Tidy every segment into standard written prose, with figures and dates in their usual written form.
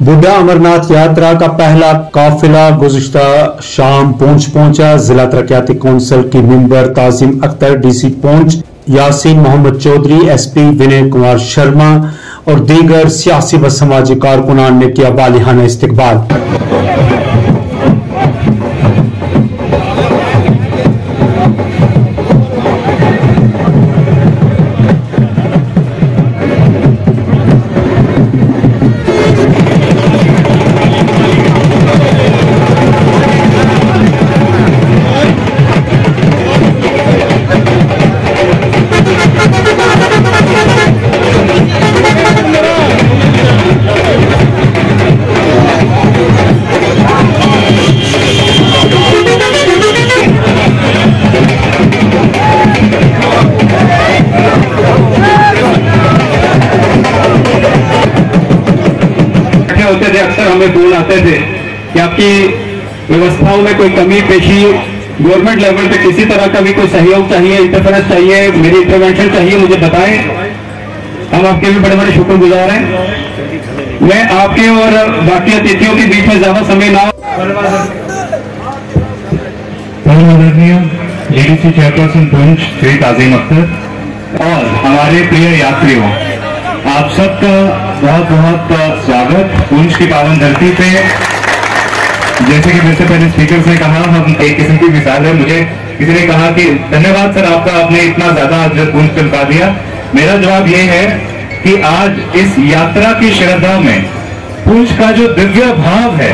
बुढ़ा अमरनाथ यात्रा का पहला काफिला गुज़िश्ता शाम पुंछ पहुंचा। जिला तरक्याती कौंसिल की member Tajim Akhtar, DC Poonch Yasin Mohammad Chaudhary, SP Vinay Kumar Sharma और दीगर सियासी व समाजी कारकुनान ने किया वालिहाना इस्तकबाल। होते थे, अक्सर हमें फोन आते थे कि आपकी व्यवस्थाओं में कोई कमी पेशी, गवर्नमेंट लेवल पे किसी तरह का भी कोई सहयोग चाहिए, इंटरफेरेंस चाहिए, मेरी इंटरवेंशन चाहिए, मुझे बताएं। हम आपके भी बड़े बड़े शुक्रगुजार हैं। मैं आपके और बाकी अतिथियों के बीच में ज्यादा समय ना एडीसी चेयरपर्सन पुंछ श्री ताजिम अख्तर और हमारे प्रिय यात्रियों, आप सबका बहुत बहुत स्वागत पुंछ की पावन धरती पे। जैसे कि मेरे से पहले स्पीकर्स ने कहा, हम एक किस्म की मिसाल है। मुझे किसी ने कहा कि धन्यवाद सर आपका, आपने इतना ज्यादा आज पुंछ चमका दिया। मेरा जवाब ये है कि आज इस यात्रा की श्रद्धा में पुंछ का जो दिव्य भाव है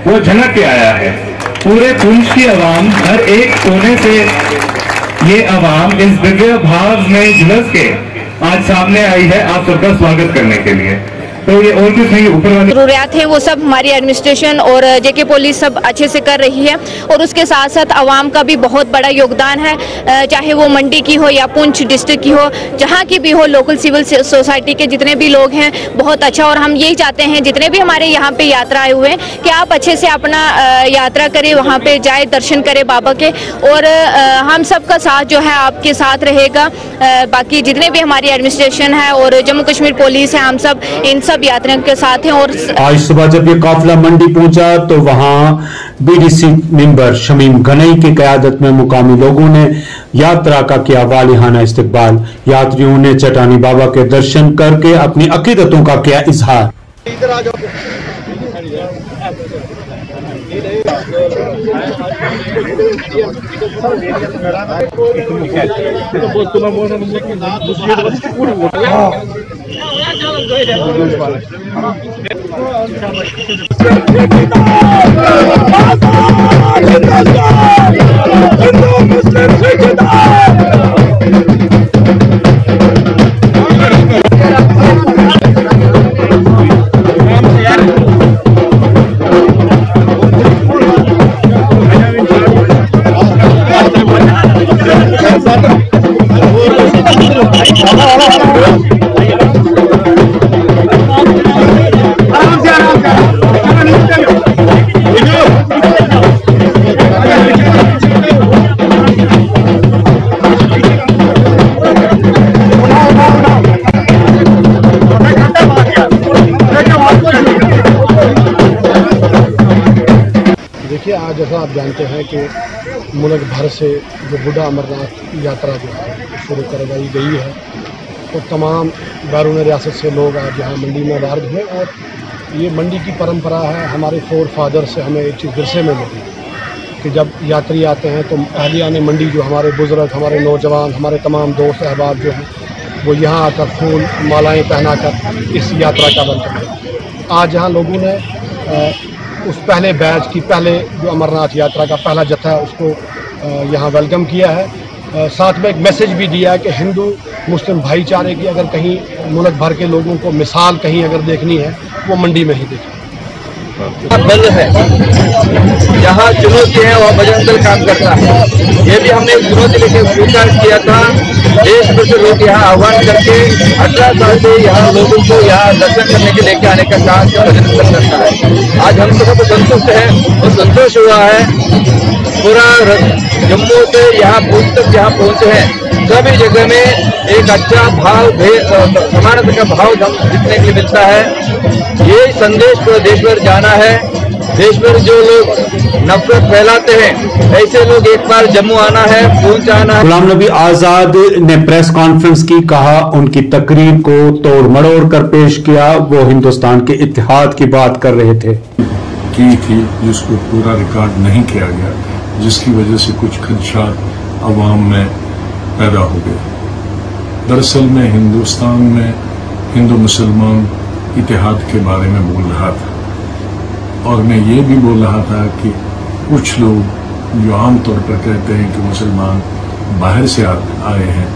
वो झलक के आया है। पूरे पुंछ की आवाम, हर एक कोने से ये आवाम इस दिव्य भाव में झुलस के आज सामने आई है आप सबका स्वागत करने के लिए। तो ये और कुछ नहीं, ऊपर वाली जरूरियात है वो सब हमारी एडमिनिस्ट्रेशन और जेके पुलिस सब अच्छे से कर रही है और उसके साथ साथ आवाम का भी बहुत बड़ा योगदान है, चाहे वो मंडी की हो या पुंछ डिस्ट्रिक्ट की हो, जहाँ की भी हो, लोकल सिविल सोसाइटी के जितने भी लोग हैं बहुत अच्छा। और हम यही चाहते हैं जितने भी हमारे यहाँ पे यात्रा आए हुए हैं कि आप अच्छे से अपना यात्रा करें, वहाँ पे जाए, दर्शन करें बाबा के, और हम सबका साथ जो है आपके साथ रहेगा। बाकी जितने भी हमारी एडमिनिस्ट्रेशन है और जम्मू कश्मीर पुलिस है, हम सब इन सब यात्रियों के साथ हैं। और आज सुबह जब ये काफिला मंडी पहुंचा तो वहां बीडीसी मेंबर शमीम गनई की क़यादत में मुकामी लोगों ने यात्रा का किया वालिहाना इस्तकबाल। यात्रियों ने चटानी बाबा के दर्शन करके अपनी अकीदतों का किया इजहार। देखिए, आज जैसा आप जानते हैं कि मुल्क भर से जो बुढ़ा अमरनाथ यात्रा जो है शुरू करवाई गई है, तो तमाम बैरून रियासत से लोग आज यहाँ मंडी में वारद हुए। और ये मंडी की परंपरा है, हमारे फोर फादर से हमें एक चीज़ विरसे में मिली कि जब यात्री आते हैं तो अहलियान मंडी, जो हमारे बुज़ुर्ग, हमारे नौजवान, हमारे तमाम दोस्त अहबाब जो हैं, वो यहाँ आकर फूल मालाएँ पहनाकर इस यात्रा का बन चुके हैं। आज यहाँ लोगों ने उस पहले बैच की, पहले जो अमरनाथ यात्रा का पहला जत्था है उसको यहाँ वेलकम किया है। साथ में एक मैसेज भी दिया है कि हिंदू मुस्लिम भाईचारे की अगर कहीं मुल्क भर के लोगों को मिसाल कहीं अगर देखनी है वो मंडी में ही देखी दल है। जहाँ चुनौती है वहाँ बजरंग दल काम करता है। ये भी हमने एक चुनौती लेके स्वीकार किया था देश भर से लोग यहाँ आह्वान करके 18 साल से यहाँ लोगों को यहाँ दर्शन करने के लेके आने का काम करता है। आज हम सब संतुष्ट है और संतोष हुआ है। पूरा जम्मू से यहाँ पूंछ तक जहाँ पहुँचे हैं सभी जगह में एक अच्छा भाव समानता का भाव दिखने के लिए मिलता है। ये संदेश पूरा देश भर जाना है। देश भर जो लोग नफरत फैलाते हैं ऐसे लोग एक बार जम्मू आना है, पूंछ आना है। गुलाम नबी आजाद ने प्रेस कॉन्फ्रेंस की, कहा उनकी तकरीर को तोड़ मड़ोड़ कर पेश किया। वो हिंदुस्तान के इत्तेहाद की बात कर रहे थे की थी जिसको पूरा रिकॉर्ड नहीं किया गया, जिसकी वजह से कुछ खदशात अवाम में पैदा हो गए। दरअसल में हिंदुस्तान में हिंदू मुसलमान इत्तेहाद के बारे में बोल रहा था और मैं ये भी बोल रहा था कि कुछ लोग जो आमतौर पर कहते हैं कि मुसलमान बाहर से आए हैं,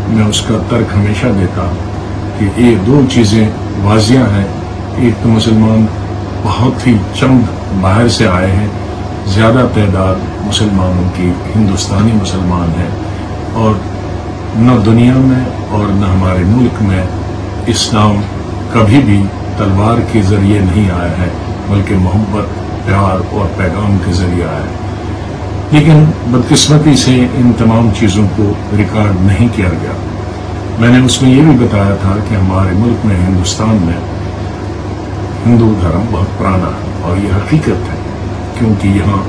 मैं उसका तर्क हमेशा देता हूँ कि ये दो चीज़ें वाजिया हैं। एक तो मुसलमान बहुत ही चंद बाहर से आए हैं, ज़्यादा तादाद मुसलमानों की हिंदुस्तानी मुसलमान है और न दुनिया में और न हमारे मुल्क में इस्लाम कभी भी तलवार के ज़रिए नहीं आया है, बल्कि मोहब्बत, प्यार और पैगाम के ज़रिए आया है। लेकिन बदकिस्मती से इन तमाम चीज़ों को रिकॉर्ड नहीं किया गया। मैंने उसमें यह भी बताया था कि हमारे मुल्क में, हिंदुस्तान में हिंदू धर्म बहुत पुराना है और यह हकीकत है, क्योंकि यहाँ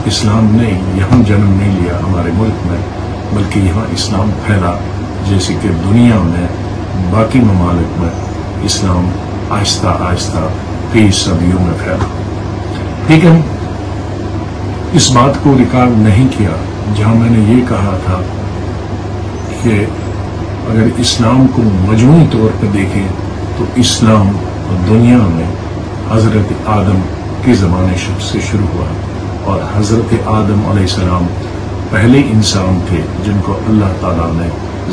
इस्लाम ने यहाँ जन्म नहीं लिया हमारे मुल्क में, बल्कि यहाँ इस्लाम फैला जैसे कि दुनिया में बाकी ममालिक में इस्लाम आहिस्ता आहिस्ता कई सदियों में फैला। लेकिन इस बात को रिकॉर्ड नहीं किया जहां मैंने ये कहा था कि अगर इस्लाम को मजमूई तौर पर देखें तो इस्लाम दुनिया में हजरत आदम के ज़माने से शुरू हुआ और हजरत आदम अलैहिस्सलाम पहले इंसान थे जिनको अल्लाह ताला ने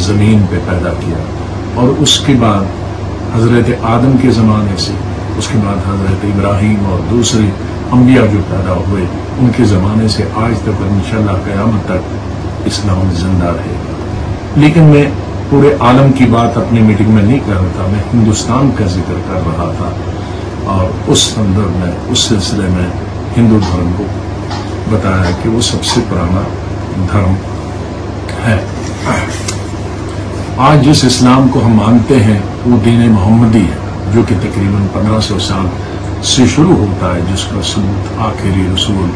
ज़मीन पे पैदा किया और उसके बाद हजरत आदम के ज़माने से उसके बाद हजरत इब्राहीम और दूसरे अंबिया जो पैदा हुए उनके ज़माने से आज तक इंशाअल्लाह क़यामत तक इस्लाम जिंदा रहेगा। लेकिन मैं पूरे आलम की बात अपनी मीटिंग में नहीं कर रहा था, मैं हिंदुस्तान का जिक्र कर रहा था और उस संदर्भ में, उस सिलसिले में हिंदू धर्म को बताया कि वो सबसे पुराना धर्म है। आज जिस इस्लाम को हम मानते हैं वो दीन मोहम्मदी है, जो कि तकरीबन 1500 साल से शुरू होता है, जिसका सबूत आखिरी रसूल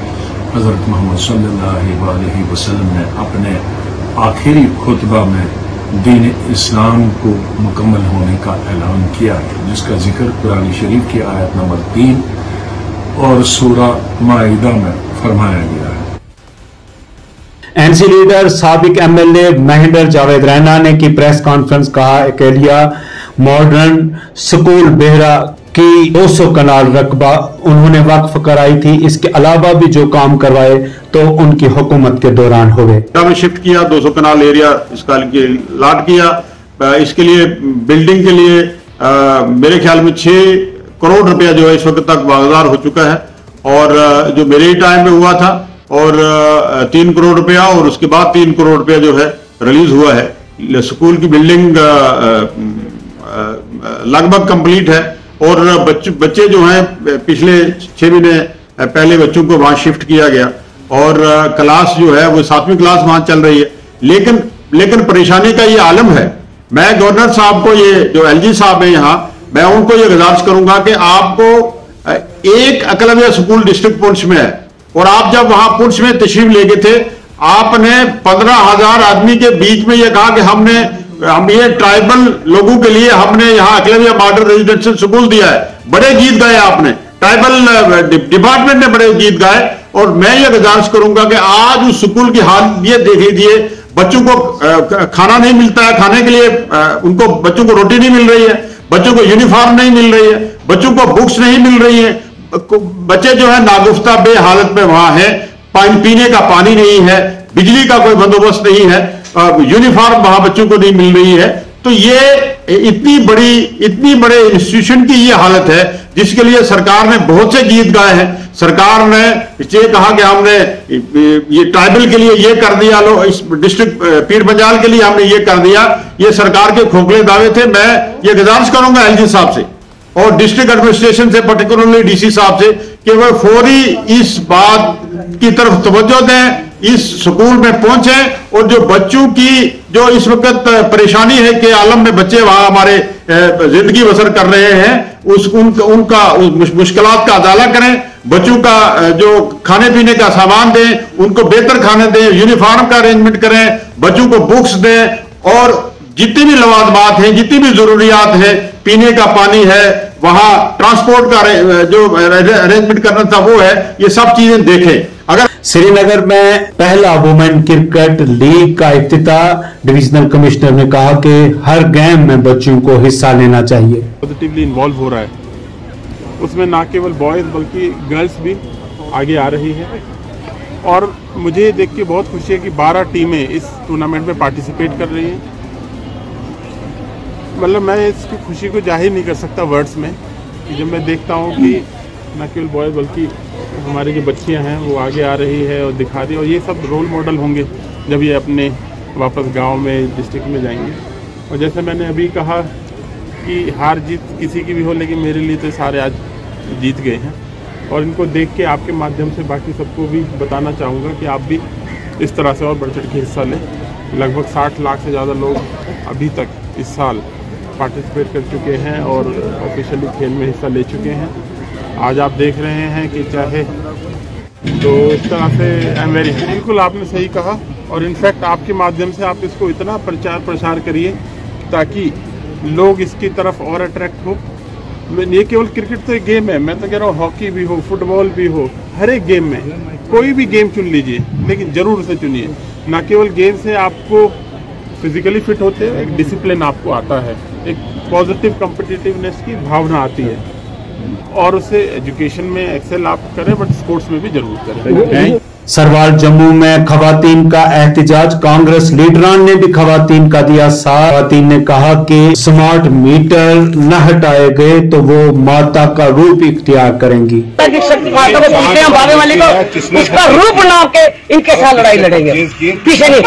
हज़रत मोहम्मद सल्लल्लाहु अलैहि वसल्लम ने अपने आखिरी खुतबा में दीन इस्लाम को मुकम्मल होने का ऐलान किया है, जिसका जिक्र कुरान शरीफ की आयत नंबर 3 और सूरा माइदा में फरमाया गया है। एनसी लीडर साबिक एमएलए महेंद्र जावेद रैना ने की प्रेस कॉन्फ्रेंस, कहा अकेलिया मॉडर्न स्कूल बेहरा की 200 कनाल रकबा उन्होंने वक्फ कराई थी। इसके अलावा भी जो काम करवाए तो उनकी हुकूमत के दौरान हुए। में शिफ्ट किया, 200 कनाल एरिया इसका लाट किया। इसके लिए बिल्डिंग के लिए मेरे ख्याल में 6 करोड़ रुपया जो है इस वक्त तक वागजार हो चुका है और जो मेरे ही टाइम में हुआ था और 3 करोड़ रुपया और उसके बाद 3 करोड़ रुपया जो है रिलीज हुआ है। स्कूल की बिल्डिंग लगभग कंप्लीट है और बच्चे जो हैं पिछले 6 महीने पहले बच्चों को वहां शिफ्ट किया गया और क्लास जो है वो 7वीं क्लास वहां चल रही है। लेकिन परेशानी का ये आलम है। मैं गवर्नर साहब को, ये जो एलजी साहब है यहाँ, मैं उनको ये गुजारिश करूंगा कि आपको एक एकलव्य स्कूल डिस्ट्रिक्ट पुंछ में है और आप जब वहां पुंछ में तशरीफ ले गए थे, आपने 15,000 आदमी के बीच में ये कहा कि हम ये ट्राइबल लोगों के लिए हमने यहाँ एकलव्य मॉडल रेजिडेंशियल स्कूल दिया है। बड़े गीत गाए आपने, ट्राइबल डिपार्टमेंट ने बड़े गीत गाए और मैं ये गुजारिश करूंगा कि आज उस स्कूल की हालत ये देख लीजिए, बच्चों को खाना नहीं मिलता है, खाने के लिए उनको बच्चों को रोटी नहीं मिल रही है, बच्चों को यूनिफॉर्म नहीं मिल रही है, बच्चों को बुक्स नहीं मिल रही है, बच्चे जो है नागुफ्ता बे हालत में वहां है, पीने का पानी नहीं है, बिजली का कोई बंदोबस्त नहीं है, यूनिफॉर्म वहां बच्चों को नहीं मिल रही है। तो ये इतनी बड़े इंस्टीट्यूशन की ये हालत है, जिसके लिए सरकार ने बहुत से गीत गाए हैं। सरकार ने ये कहा कि हमने ये ट्राइबल के लिए ये कर दिया, लो इस डिस्ट्रिक्ट पीर पंजाल के लिए हमने ये कर दिया। ये सरकार के खोखले दावे थे। मैं ये गुजारिश करूंगा एलजी साहब से और डिस्ट्रिक्ट एडमिनिस्ट्रेशन से, पर्टिकुलरली डीसी साहब से, कि वह फौरी इस बात की तरफ तवज्जो दें, इस स्कूल में पहुंचे और जो बच्चों की जो इस वक्त परेशानी है कि आलम में बच्चे वहां हमारे जिंदगी बसर कर रहे हैं, उनका मुश्किलात का अदाला करें। बच्चों का जो खाने पीने का सामान दें, उनको बेहतर खाने दें, यूनिफॉर्म का अरेंजमेंट करें, बच्चों को बुक्स दें और जितनी भी लवाजमात हैं, जितनी भी जरूरियात है, पीने का पानी है, वहां ट्रांसपोर्ट का जो अरेंजमेंट करना था वो है, ये सब चीजें देखें। अगर श्रीनगर में पहला वुमेन क्रिकेट लीग का इफ्तिताह, डिविजनल कमिश्नर ने कहा कि हर गेम में बच्चों को हिस्सा लेना चाहिए। पॉजिटिवली इन्वॉल्व हो रहा है, उसमें ना केवल बॉयज बल्कि गर्ल्स भी आगे आ रही है और मुझे देख के बहुत खुशी है कि 12 टीमें इस टूर्नामेंट में पार्टिसिपेट कर रही हैं। मतलब मैं इसकी खुशी को जाहिर नहीं कर सकता वर्ड्स में, कि जब मैं देखता हूँ कि न केवल बॉयज बल्कि हमारी जो बच्चियाँ हैं वो आगे आ रही है और दिखा रही है, और ये सब रोल मॉडल होंगे जब ये अपने वापस गांव में, डिस्ट्रिक्ट में जाएंगे। और जैसे मैंने अभी कहा कि हार जीत किसी की भी हो, लेकिन मेरे लिए तो सारे आज जीत गए हैं और इनको देख के आपके माध्यम से बाकी सबको भी बताना चाहूँगा कि आप भी इस तरह से और बढ़ चढ़ के हिस्सा लें। लगभग 60 लाख से ज़्यादा लोग अभी तक इस साल पार्टिसिपेट कर चुके हैं और ऑफिशियली खेल में हिस्सा ले चुके हैं। आज आप देख रहे हैं कि चाहे तो इस तरह से बिल्कुल आपने सही कहा और इनफैक्ट आपके माध्यम से आप इसको इतना प्रचार प्रसार करिए ताकि लोग इसकी तरफ और अट्रैक्ट हो। ये केवल क्रिकेट तो एक गेम है, मैं तो कह रहा हूँ हॉकी भी हो, फुटबॉल भी हो, हर एक गेम में कोई भी गेम चुन लीजिए, लेकिन ज़रूर से चुनिए। ना केवल गेम से आपको फिजिकली फिट होते हैं, एक डिसिप्लिन आपको आता है, एक पॉजिटिव कॉम्पिटिटिवनेस की भावना आती है और उसे एजुकेशन में एक्सेल आप करें, बट स्पोर्ट्स में भी जरूर करें। सरवाल जम्मू में खवातीन का एहतजाज, कांग्रेस लीडरान ने भी खवातीन का दिया साथ। खवातीन ने कहा कि स्मार्ट मीटर न हटाए गए तो वो माता का रूप इख्तियार करेंगी। उसका रूप नाम के इनके साथ लड़ाई लड़ेंगे, पीछे नहीं।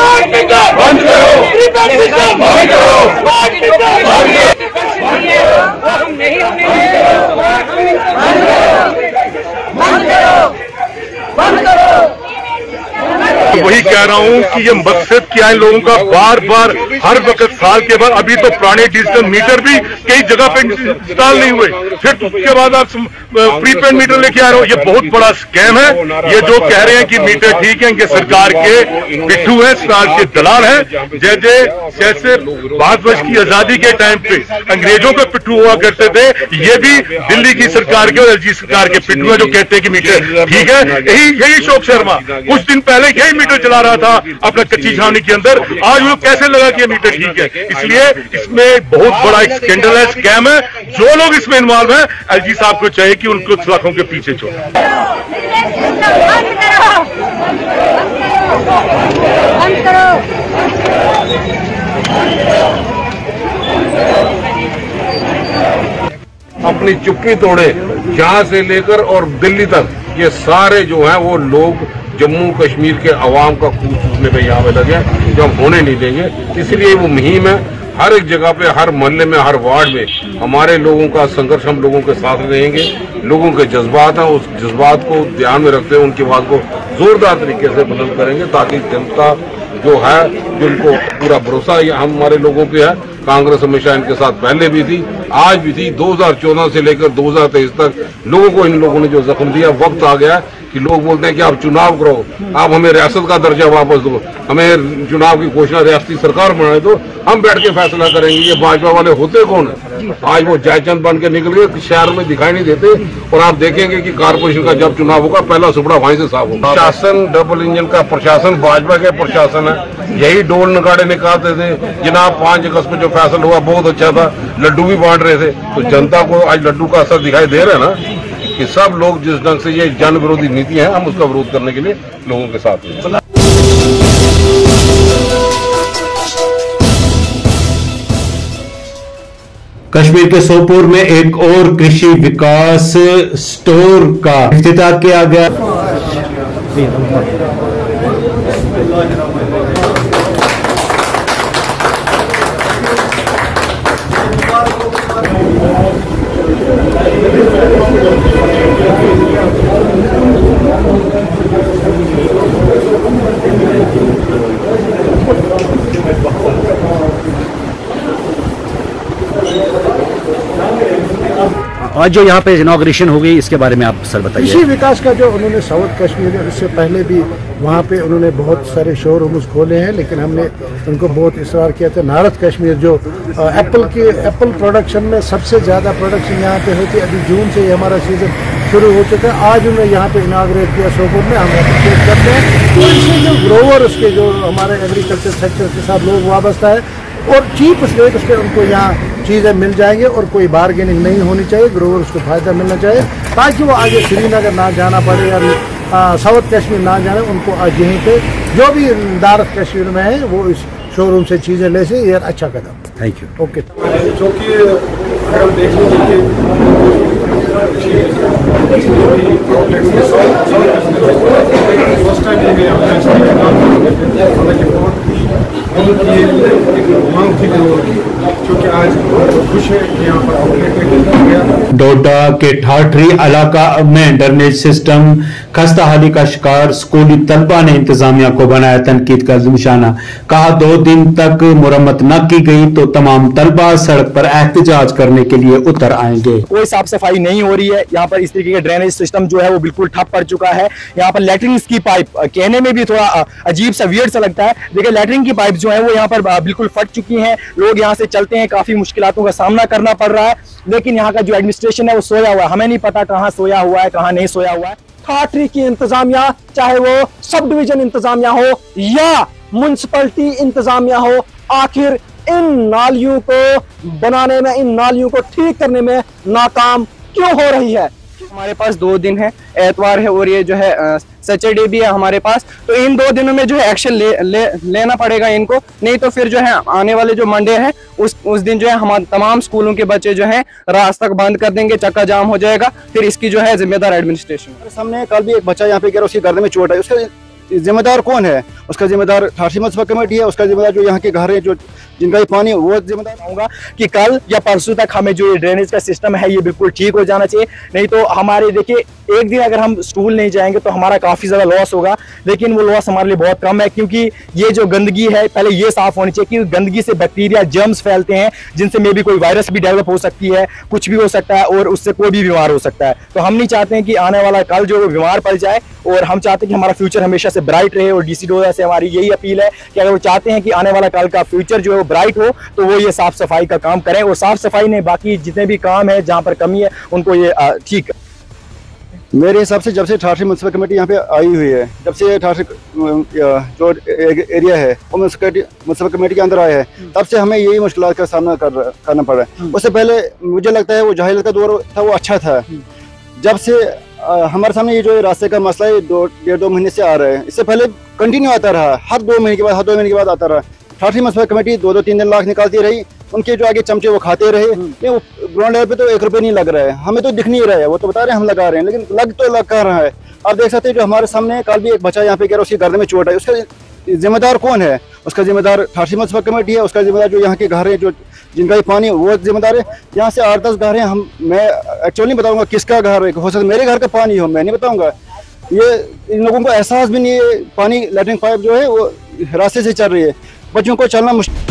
वही कह रहा हूँ कि ये मकसद क्या है लोगों का, बार बार हर वक्त साल के बाद, अभी तो पुराने डिजिटल मीटर भी कई जगह पे इंस्टॉल नहीं हुए, फिर उसके बाद आप प्रीपेड मीटर लेके आ रहे हो। ये बहुत बड़ा स्कैम है। ये जो कह रहे हैं कि मीटर ठीक है, इनके सरकार के पिट्ठू है, सरकार के दलाल है। जैसे भारत वर्ष की आजादी के टाइम पे अंग्रेजों के पिट्ठू हुआ करते थे, ये भी दिल्ली की सरकार के और एलजी सरकार के पिट्ठू है जो कहते हैं कि मीटर ठीक है। यही शोक शर्मा कुछ दिन पहले यही मीटर चला रहा था अपना कच्ची छावनी के अंदर, आज वो कैसे लगा कि ये मीटर ठीक है। इसलिए इसमें बहुत बड़ा एक स्कैंडल है, स्कैम है। जो लोग इसमें इन्वॉल्व है, एलजी साहब को चाहिए कि उनको सलाखों के पीछे छोड़ें। अपनी चुप्पी तोड़े, जहां से लेकर और दिल्ली तक ये सारे जो हैं वो लोग जम्मू कश्मीर के अवाम का खून चूसने पे यहाँ पे लगे, जो हम होने नहीं देंगे। इसलिए वो मुहिम है, हर एक जगह पे, हर मोहल्ले में, हर वार्ड में हमारे लोगों का संघर्ष, हम लोगों के साथ रहेंगे। लोगों के जज्बात हैं, उस जज्बात को ध्यान में रखते हुए उनकी बात को जोरदार तरीके से बुलंद करेंगे ताकि जनता जो है, जिनको पूरा भरोसा हमारे लोगों पे है। कांग्रेस हमेशा इनके साथ पहले भी थी, आज भी थी। 2014 से लेकर 2023 तक लोगों को इन लोगों ने जो जख्म दिया, वक्त आ गया कि लोग बोलते हैं कि आप चुनाव करो, आप हमें रियासत का दर्जा वापस दो, हमें चुनाव की घोषणा रियासती सरकार बनाए दो, हम बैठ के फैसला करेंगे। ये भाजपा वाले होते कौन है? आज वो जयचंद बन के निकल गए, शहर में दिखाई नहीं देते। और आप देखेंगे कि कारपोरेशन का जब चुनाव होगा, पहला सुपड़ा वहीं से साफ होगा। शासन डबल इंजन का प्रशासन भाजपा के प्रशासन है। यही डोल नगाड़े निकालते थे, जनाब 5 अगस्त में जो फैसला हुआ बहुत अच्छा था, लड्डू भी बांट रहे थे। तो जनता को आज लड्डू का असर दिखाई दे रहा है ना, कि सब लोग जिस ढंग से ये जन विरोधी नीति है, हम उसका विरोध करने के लिए लोगों के साथ हैं। कश्मीर के सोपोर में एक और कृषि विकास स्टोर का इफ्तिताह किया गया। आज जो यहाँ पे इनॉग्रेशन हो गई, इसके बारे में आप सर बताइए। कृषि विकास का जो उन्होंने साउथ कश्मीर में, इससे पहले भी वहाँ पे उन्होंने बहुत सारे शोरूम्स खोले हैं, लेकिन हमने उनको बहुत इसरार किया था। नॉर्थ कश्मीर जो एप्पल प्रोडक्शन में सबसे ज़्यादा प्रोडक्शन यहाँ पे होती है, अभी जून से ही हमारा सीजन शुरू हो चुका है। आज उन्होंने यहाँ पे इनाग्रेट किया सोपोर में, हम अप्रिशिएट करते हैं। तो इससे जो ग्रोवर, उसके जो हमारे एग्रीकल्चर सेक्टर के साथ लोग वाबस्ता है, और चीप रेट पे उनको यहाँ चीज़ें मिल जाएंगे और कोई बार्गेनिंग नहीं होनी चाहिए। ग्रोवर उसको फ़ायदा मिलना चाहिए ताकि वो आगे श्रीनगर ना जाना पड़े या साउथ कश्मीर ना जाने। उनको आज यहीं पे जो भी नॉर्थ कश्मीर में है वो इस शोरूम से चीज़ें ले से, ये अच्छा कदम। Thank you. ओके। जो कि अगर हम देख लीजिए फर्स्ट टाइम मांग थी क्योंकि आज खुश है कि यहाँ पर डोडा के ठाठरी इलाका में ड्रेनेज सिस्टम खस्ता हाली का शिकार स्कूली तलबा ने इंतजामिया को बनाया तनकीद का निशाना। कहा 2 दिन तक मुरम्मत न की गई तो तमाम तलबा सड़क पर एहतजाज करने के लिए उतर आएंगे। कोई साफ सफाई नहीं हो रही है यहाँ पर। इस तरीके का ड्रेनेज सिस्टम जो है वो बिल्कुल ठप पड़ चुका है। यहाँ पर लैट्रिन की पाइप कहने में भी थोड़ा अजीब सा वियर्ड सा लगता है। देखिए लैट्रिन की पाइप जो है वो यहाँ पर बिल्कुल फट चुकी हैं। लोग यहाँ से चलते हैं, काफी मुश्किलातों का सामना करना पड़ रहा है। लेकिन यहाँ का जो एडमिनिस्ट्रेशन है वो सोया हुआ है। हमें नहीं पता कहाँ सोया हुआ है, कहाँ नहीं सोया हुआ है। ठाठरी की इंतजामिया, चाहे वो सब डिवीजन इंतजामिया हो या म्युनिसिपैलिटी इंतजामिया हो, आखिर इन नालियों को बनाने में, इन नालियों को ठीक करने में नाकाम क्यों हो रही है। हमारे पास 2 दिन है, एतवार है और ये जो है सैटरडे भी है हमारे पास। तो इन 2 दिनों में जो है एक्शन लेना पड़ेगा इनको, नहीं तो फिर जो है आने वाले जो मंडे है उस दिन जो है हमारे तमाम स्कूलों के बच्चे जो है रास्ता बंद कर देंगे, चक्का जाम हो जाएगा। फिर इसकी जो है जिम्मेदार एडमिनिस्ट्रेशन। सामने कल भी एक बच्चा यहाँ पे गिरा, उसके गर्दन में चोट है। उसका जिम्मेदार कौन है? उसका जिम्मेदार ठाठरी मुनसिपल कमेटी है। उसका जिम्मेदार जो यहाँ के घर है, जो जिनका ये पानी, वो जिम्मेदार होगा कि कल या परसों तक हमें जो ये ड्रेनेज का सिस्टम है ये बिल्कुल ठीक हो जाना चाहिए। नहीं तो हमारे देखिए एक दिन अगर हम स्कूल नहीं जाएंगे तो हमारा काफ़ी ज़्यादा लॉस होगा, लेकिन वो लॉस हमारे लिए बहुत कम है क्योंकि ये जो गंदगी है पहले ये साफ़ होनी चाहिए। क्योंकि गंदगी से बैक्टीरिया, जर्म्स फैलते हैं जिनसे मे भी कोई वायरस भी डेवलप हो सकती है, कुछ भी हो सकता है और उससे कोई भी बीमार हो सकता है। तो हम नहीं चाहते हैं कि आने वाला कल जो बीमार पड़ जाए, और हम चाहते हैं कि हमारा फ्यूचर हमेशा से ब्राइट रहे। और डीसी डोडा से हमारी यही अपील है कि अगर वो चाहते हैं कि आने वाला कल का फ्यूचर जो है वो ब्राइट हो तो वो ये साफ सफाई का काम करें। और साफ सफाई नहीं, बाकी जितने भी काम है जहाँ पर कमी है उनको ये ठीक। मेरे हिसाब से जब से ठाठरी म्युनिसिपल कमेटी यहाँ पे आई हुई है, जब से ठाठरी जो एरिया है वो म्युनिसिपल कमेटी के अंदर आया है, तब से हमें यही मुश्किलात का सामना करना पड़ रहा है। उससे पहले मुझे लगता है वो जाहिलियत का दौर था, वो अच्छा था। जब से हमारे सामने ये जो रास्ते का मसला है 1.5-2 महीने से आ रहा है, इससे पहले कंटिन्यू आता रहा, हर 2 महीने के बाद आता रहा। ठाठरी म्युनिसिपल कमेटी 2-3 लाख निकालती रही, उनके जो आगे चमचे वो खाते रहे। नहीं, वो ग्राउंड लेवल पे तो 1 रुपये नहीं लग रहा है, हमें तो दिख नहीं रहा है। वो तो बता रहे हैं हम लगा रहे हैं, लेकिन लग कर रहा है। आप देख सकते हैं जो हमारे सामने कल भी एक बच्चा यहाँ पे गिरा, उसके गर्दन में चोट है। उसका जिम्मेदार कौन है? उसका जिम्मेदार ठाठरी म्युनिसिपल कमेटी है। उसका जिम्मेदार जो यहाँ के घर है, जो जिनका ये पानी, वो जिम्मेदार है। यहाँ से 8-10 घर हैं। मैं एक्चुअली नहीं बताऊंगा किसका घर है, हो सकता है मेरे घर का पानी हो, मैं नहीं बताऊंगा। ये इन लोगों को एहसास भी नहीं है, पानी लैट्रिन पाइप जो है वो रास्ते से चल रही है, बच्चों को चलना मुश्किल।